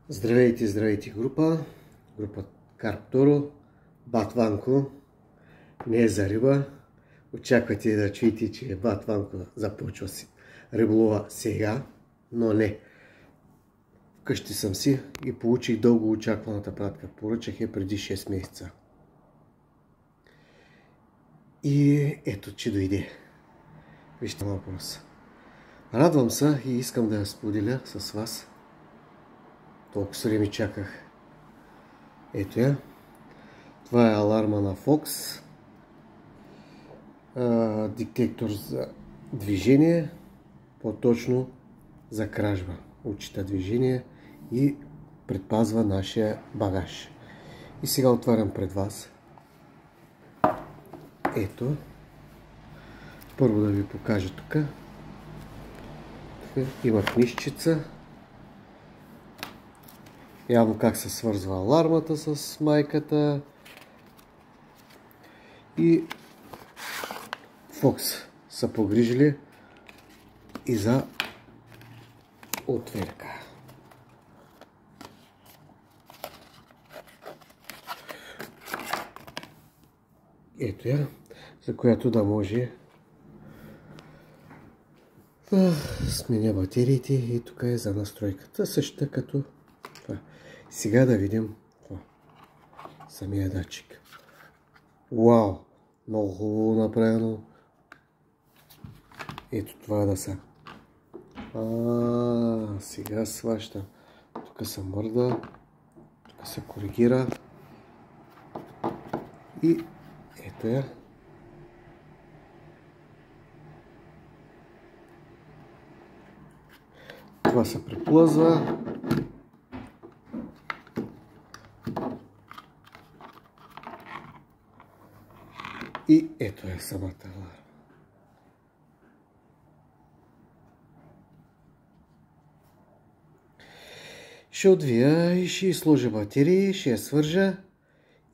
Здравейте, здравейте група Карпторо, Бат Ванко, не е за риба. Очаквате да чуете, че Бат Ванко започва си риболова сега, но не. Вкъщи съм си и получих дълго очакваната пратка. Поръчах я преди 6 месеца. И ето, че дойде. Вижте въпрос. Радвам се и искам да я споделя с вас. Толкова време чаках. Ето я. Това е аларма на Fox. Детектор за движение. По-точно за кражба. Отчита движение и предпазва нашия багаж. И сега отварям пред вас. Ето. Първо да ви покажа тук. Има книжчица. Явно как се свързва алармата с майката. И Fox са погрижили и за отверка. Ето я, за която да може да сменя батериите и тук е за настройката. Същата като това. Сега да видим това. Самия датчик. Вау! Много хубаво направено. Ето това да са. Сега сваща. Тук се мърда. Тук се коригира. И ето я. Това се приплъзва. И ето е самата аларма. Ще отвия и ще сложа батерии, ще я свържа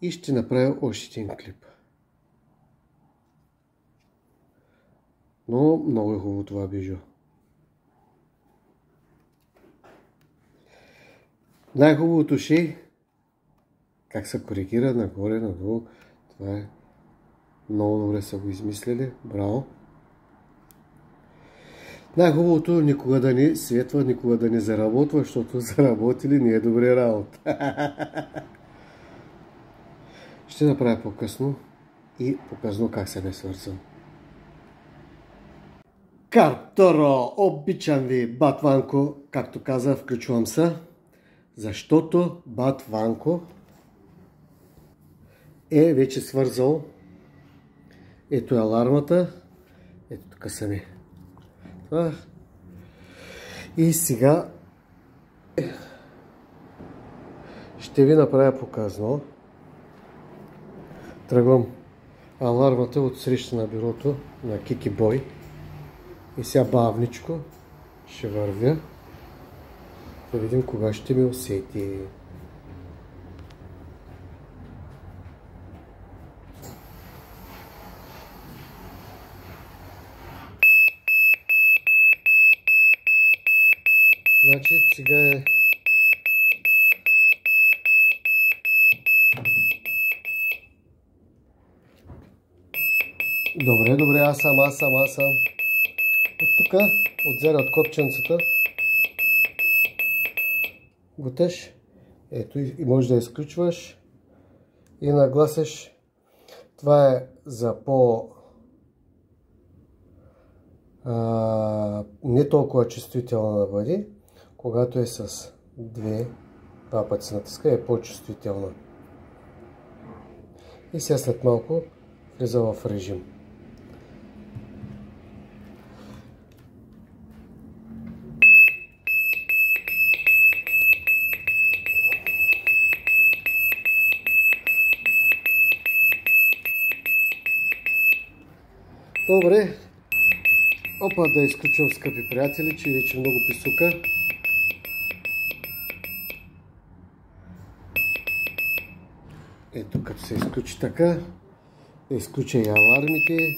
и ще направя още един клип. Но много е хубаво това бижу. Най-хубавото ще е как се коригира нагоре, надолу. Това е много добре са го измислили. Браво! Най-хубавото никога да не светва, никога да не заработва, защото заработили не е добре работа. Ще направя по-късно и показано как се бе свързан. Карпторо, обичам ви, Бат Ванко, както каза, включвам се, защото Бат Ванко е вече свързал. Ето е алармата. Ето тук са ми. И сега ще ви направя показано. Тръгвам алармата от среща на бюрото на Кики Бой. И сега бавничко ще вървя. Да видим кога ще ми усети. Значи сега е добре, аз съм. От тук, отзаде от копченцата, гуташ, ето и можеш да изключваш и нагласиш. Това е за не толкова чувствителна да бъде, когато е с два пъти се натиска, е по-чувствителна. И сега след малко влиза в режим. Добре. Опа, да изключвам, скъпи приятели, че вече много писука. Ето, като се изключи така, да изключа и алармите,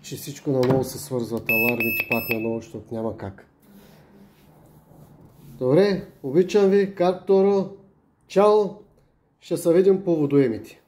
че всичко наново се свързват алармите пак наново, защото няма как. Добре, обичам ви, Карп Торо. Чао! Ще се видим по водоемите.